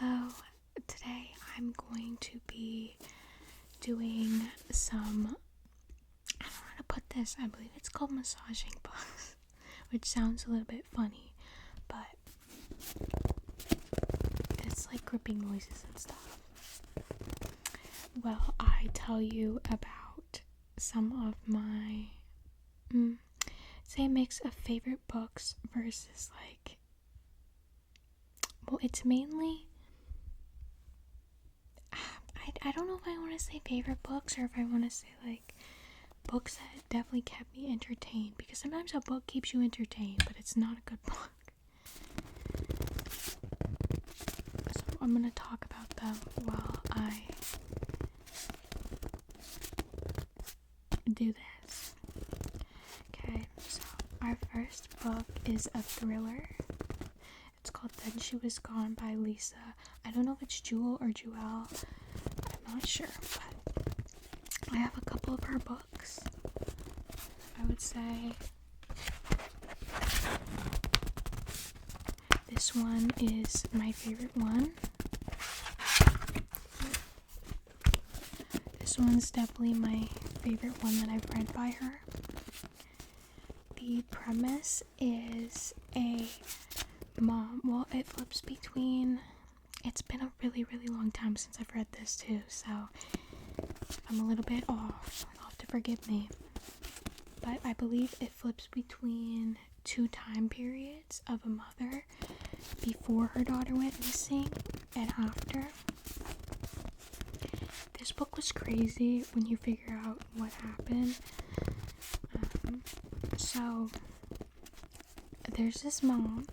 Hello, today I'm going to be doing some, I don't know how to put this, I believe it's called massaging books, which sounds a little bit funny, but it's like gripping noises and stuff. Well, I tell you about some of my, say a mix of favorite books versus it's mainly, I don't know if I want to say favorite books or if I want to say books that definitely kept me entertained, because sometimes a book keeps you entertained but it's not a good book. So I'm going to talk about them while I do this. Okay, so our first book is a thriller. It's called Then She Was Gone by Lisa. I don't know if it's Jewel or Jewel. I'm not sure, but I have a couple of her books. I would say this one is my favorite one. This one's definitely my favorite one that I've read by her. The premise is a mom. Well, it flips between. It's been a really, really long time since I've read this too, so I'm a little bit off. You'll have to forgive me. But I believe it flips between two time periods of a mother before her daughter went missing and after. This book was crazy when you figure out what happened. So there's this mom.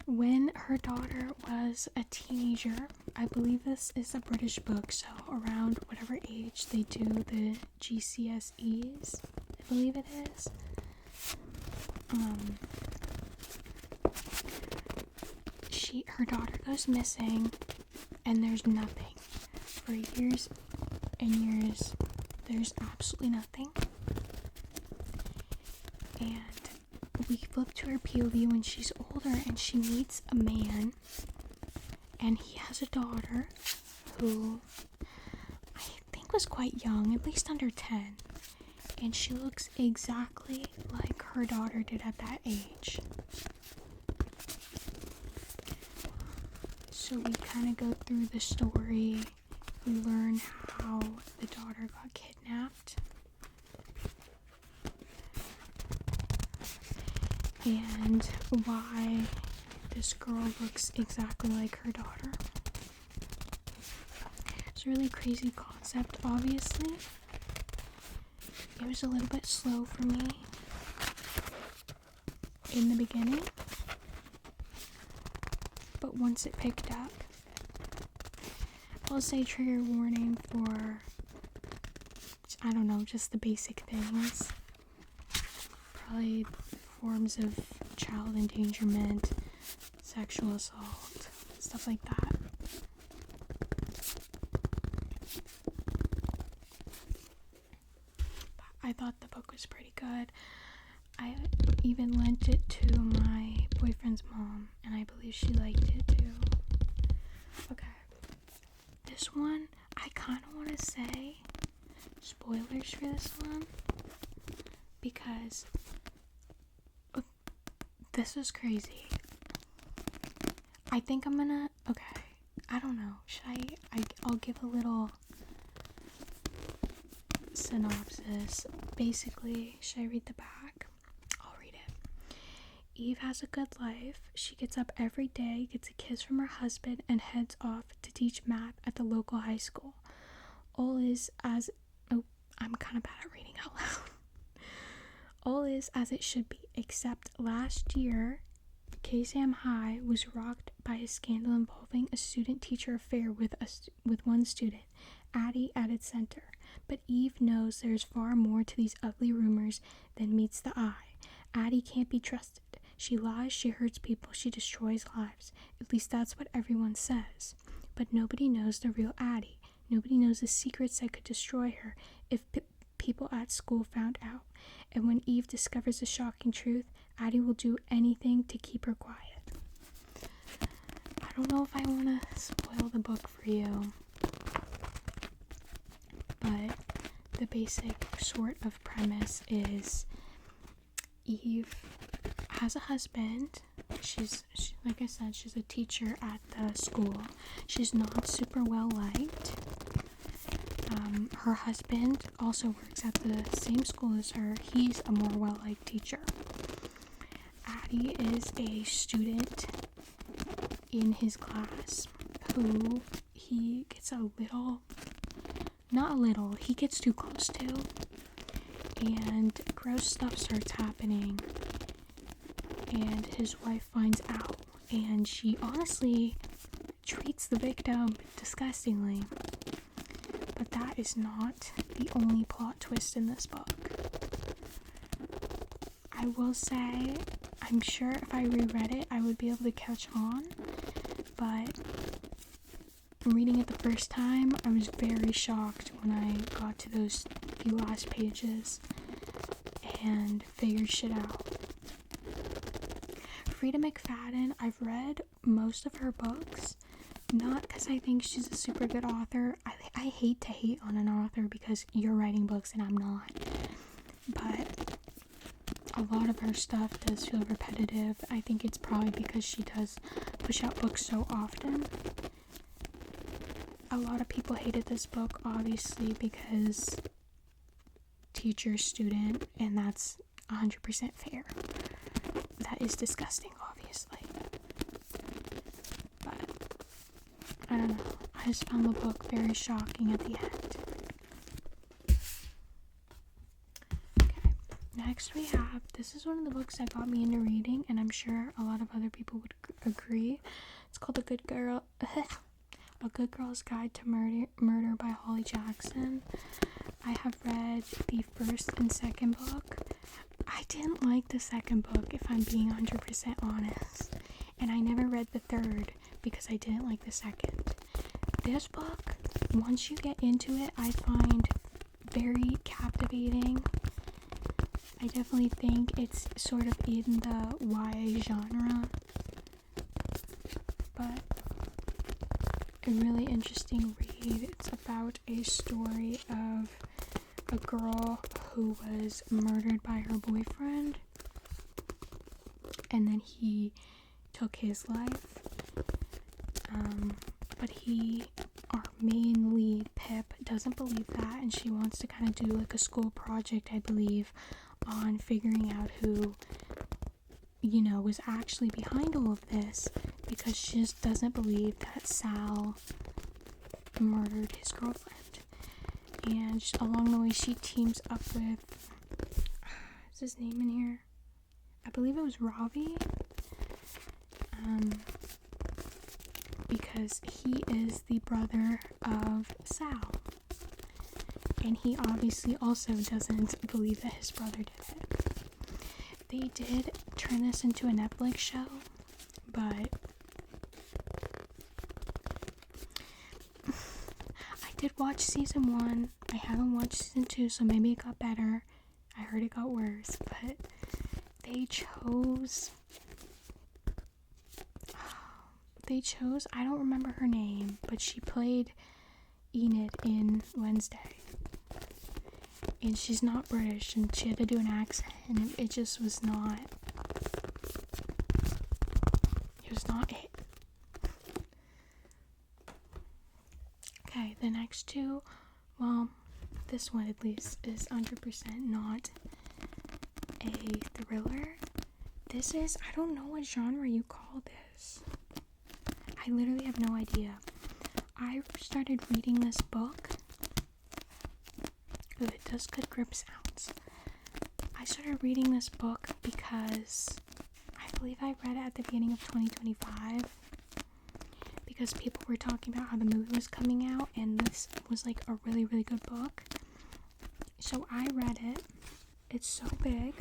When her daughter was a teenager, I believe this is a British book, so around whatever age they do the GCSEs, I believe it is. Her daughter goes missing, and there's nothing. For years and years, there's absolutely nothing. And we flip to her POV when she's older, and she meets a man, and he has a daughter who I think was quite young, at least under 10, and she looks exactly like her daughter did at that age. So we kind of go through the story. We learn how the daughter got kidnapped, and why this girl looks exactly like her daughter. It's a really crazy concept, obviously. It was a little bit slow for me in the beginning, but once it picked up, I'll say trigger warning for, I don't know, just the basic things. Probably forms of child endangerment, sexual assault, stuff like that. I thought the book was pretty good. I even lent it to my boyfriend's mom, and I believe she liked it too. Okay. This one, I kind of want to say spoilers for this one, because this is crazy. I think I'm gonna, okay, I don't know, I'll give a little synopsis. Basically, should I read the back? I'll read it. Eve has a good life. She gets up every day, gets a kiss from her husband, and heads off to teach math at the local high school. All is as, I'm kind of bad at reading out loud. All is as it should be, except last year, KSAM High was rocked by a scandal involving a student-teacher affair with one student, Addie, at its center. But Eve knows there's far more to these ugly rumors than meets the eye. Addie can't be trusted. She lies, she hurts people, she destroys lives. At least that's what everyone says. But nobody knows the real Addie. Nobody knows the secrets that could destroy her if people at school found out, and when Eve discovers the shocking truth, Addie will do anything to keep her quiet. I don't know if I want to spoil the book for you, but the basic sort of premise is Eve has a husband. She's like I said, she's a teacher at the school. She's not super well liked. Her husband also works at the same school as her. He's a more well-liked teacher. Addie is a student in his class who he gets he gets too close to, and gross stuff starts happening, and his wife finds out, and she honestly treats the victim disgustingly. But that is not the only plot twist in this book. I will say, I'm sure if I reread it, I would be able to catch on, but reading it the first time, I was very shocked when I got to those few last pages and figured shit out. Freda McFadden, I've read most of her books, not because I think she's a super good author. I hate to hate on an author because you're writing books and I'm not. But a lot of her stuff does feel repetitive. I think it's probably because she does push out books so often. A lot of people hated this book, obviously, because teacher, student, and that's 100% fair. That is disgusting, obviously. But I don't know. I just found the book very shocking at the end. Okay, next we have, this is one of the books that got me into reading, and I'm sure a lot of other people would agree. It's called A Good Girl's Guide to Murder by Holly Jackson. I have read the first and second book. I didn't like the second book, if I'm being 100% honest. And I never read the third because I didn't like the second. This book, once you get into it, I find very captivating. I definitely think it's sort of in the YA genre. But a really interesting read. It's about a story of a girl who was murdered by her boyfriend, and then he took his life. But our main lead, Pip, doesn't believe that, and she wants to kind of do like a school project, I believe, on figuring out who, was actually behind all of this, because she just doesn't believe that Sal murdered his girlfriend. And just along the way, she teams up with, is his name in here? I believe it was Ravi. Because he is the brother of Sal. And he obviously also doesn't believe that his brother did it. They did turn this into a Netflix show, but I did watch season 1. I haven't watched season 2, so maybe it got better. I heard it got worse, but they chose, I don't remember her name, but she played Enid in Wednesday. And she's not British, and she had to do an accent, and it just was not, it. Okay, the next two, well, this one at least is 100% not a thriller. This is, I don't know what genre you call this. I literally have no idea. I started reading this book. Ooh, it does good grip sounds. I started reading this book because I believe I read it at the beginning of 2025 because people were talking about how the movie was coming out, and this was like a really, really good book. So I read it. It's so big.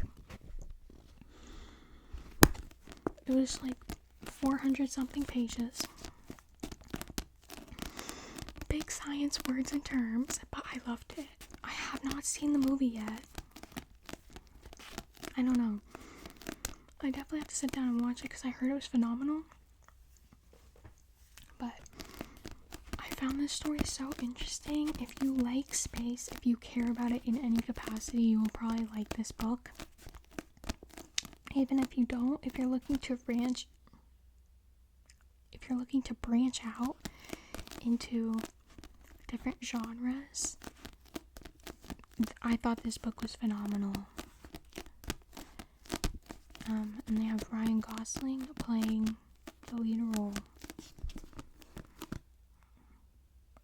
It was like 400 something pages. Big science words and terms, but I loved it. I have not seen the movie yet. I don't know. I definitely have to sit down and watch it because I heard it was phenomenal. But I found this story so interesting. If you like space, if you care about it in any capacity, you will probably like this book. Even if you don't, if you're looking to branch out into different genres, I thought this book was phenomenal. And they have Ryan Gosling playing the lead role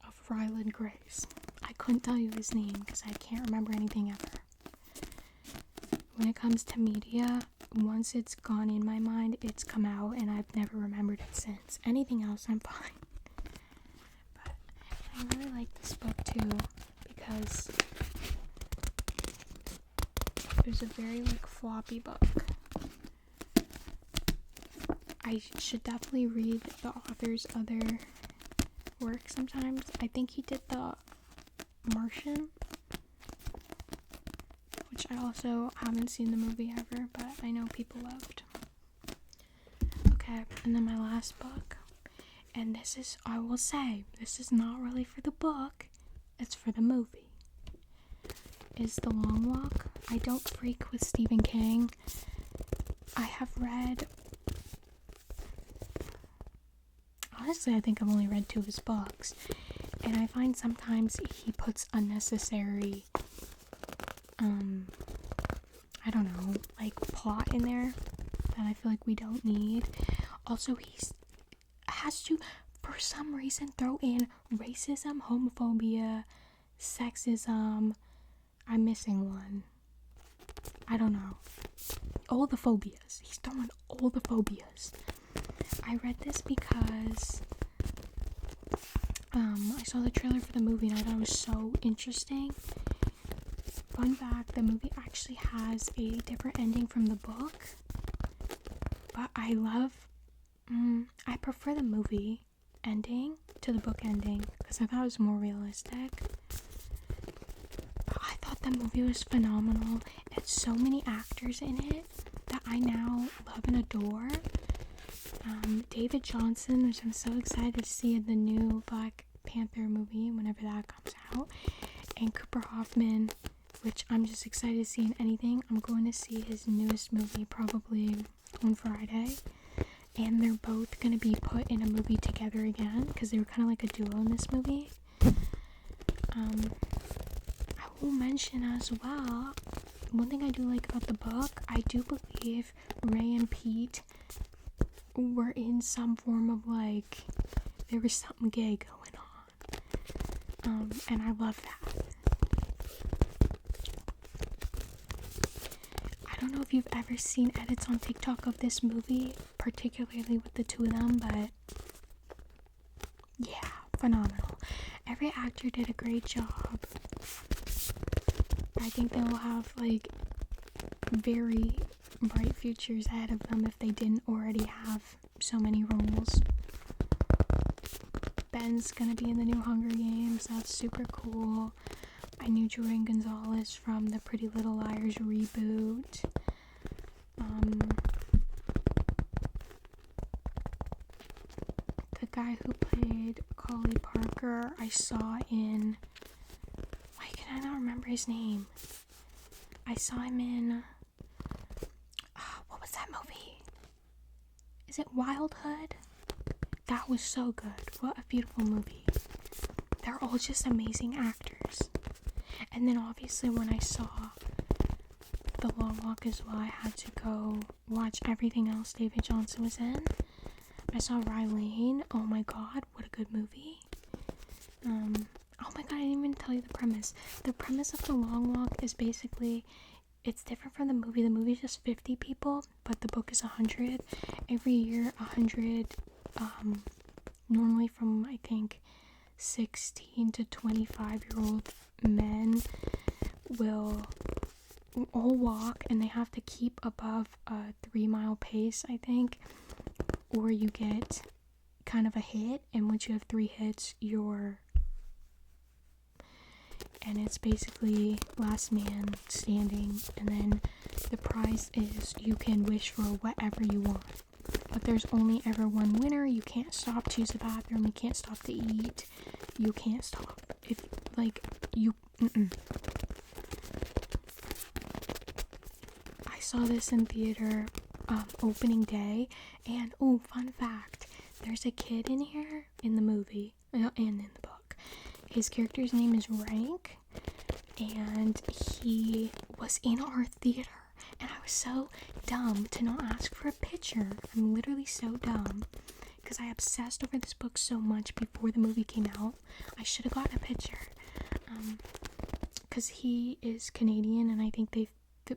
of Ryland Grace. I couldn't tell you his name because I can't remember anything ever. When it comes to media, once it's gone in my mind, it's come out and I've never remembered it since. Anything else, I'm fine. But I really like this book too because it was a very floppy book. I should definitely read the author's other work sometimes. I think he did The Martian, which I also haven't seen the movie ever, but I know people loved. Okay, and then my last book, and this is, I will say, this is not really for the book, it's for the movie, is The Long Walk. I don't freak with Stephen King. I have read, honestly, I think I've only read 2 of his books, and I find sometimes he puts unnecessary, I don't know, plot in there that I feel like we don't need. Also, he has to, for some reason, throw in racism, homophobia, sexism. I'm missing one. I don't know. All the phobias. He's throwing all the phobias. I read this because I saw the trailer for the movie and I thought it was so interesting. Fun fact, the movie actually has a different ending from the book, but I prefer the movie ending to the book ending because I thought it was more realistic. But I thought the movie was phenomenal. It's so many actors in it that I now love and adore. David Johnson, which I'm so excited to see in the new Black Panther movie whenever that comes out, and Cooper Hoffman, which I'm just excited to see in anything. I'm going to see his newest movie probably on Friday, and they're both going to be put in a movie together again because they were kind of like a duo in this movie. I will mention as well, one thing I do like about the book, I do believe Ray and Pete were in some form of there was something gay going on, and I love that. I don't know if you've ever seen edits on TikTok of this movie, particularly with the 2 of them, but yeah, phenomenal. Every actor did a great job. I think they'll have very bright futures ahead of them if they didn't already have so many roles. Ben's gonna be in the new Hunger Games. That's super cool. I knew Jordan Gonzalez from the Pretty Little Liars reboot. The guy who played Collie Parker, I saw in, why can I not remember his name? I saw him in, what was that movie? Is it Wildhood? That was so good. What a beautiful movie. They're all just amazing actors. And then obviously when I saw The Long Walk as well, I had to go watch everything else David Johnson was in. I saw Rylane. Oh my god, what a good movie. Oh my god, I didn't even tell you the premise. The premise of The Long Walk is basically, it's different from the movie. The movie is just 50 people, but the book is 100. Every year, 100, normally from, I think, 16 to 25-year-old men will all walk, and they have to keep above a 3-mile pace, I think, or you get kind of a hit, and once you have 3 hits, and it's basically last man standing, and then the prize is you can wish for whatever you want. But there's only ever one winner. You can't stop to use the bathroom. You can't stop to eat. You can't stop. If, like, you... I saw this in theater opening day, and, oh, fun fact, there's a kid in here, in the movie, and in the book. His character's name is Rank, and he was in our theater. And I was so dumb to not ask for a picture. I'm literally so dumb. Because I obsessed over this book so much before the movie came out. I should have gotten a picture. Because he is Canadian, and I think they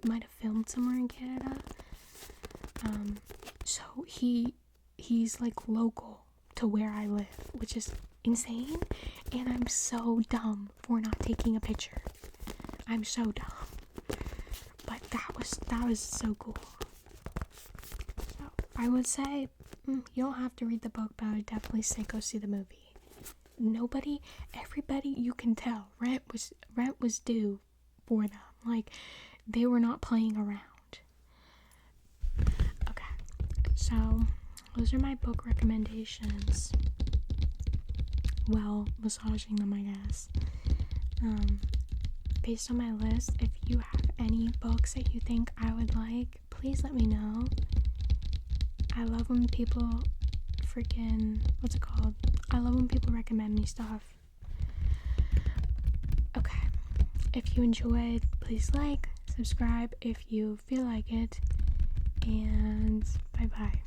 might have filmed somewhere in Canada. So he's like local to where I live, which is insane. And I'm so dumb for not taking a picture. I'm so dumb. But that was so cool. So I would say you don't have to read the book, but I would definitely say go see the movie. Everybody, you can tell rent was due for them. Like, they were not playing around. Okay, so those are my book recommendations. Well, massaging them, I guess. Based on my list, if you have any books that you think I would like, please let me know. I love when people I love when people recommend me stuff. Okay, if you enjoyed, please like, subscribe if you feel like it, and bye bye.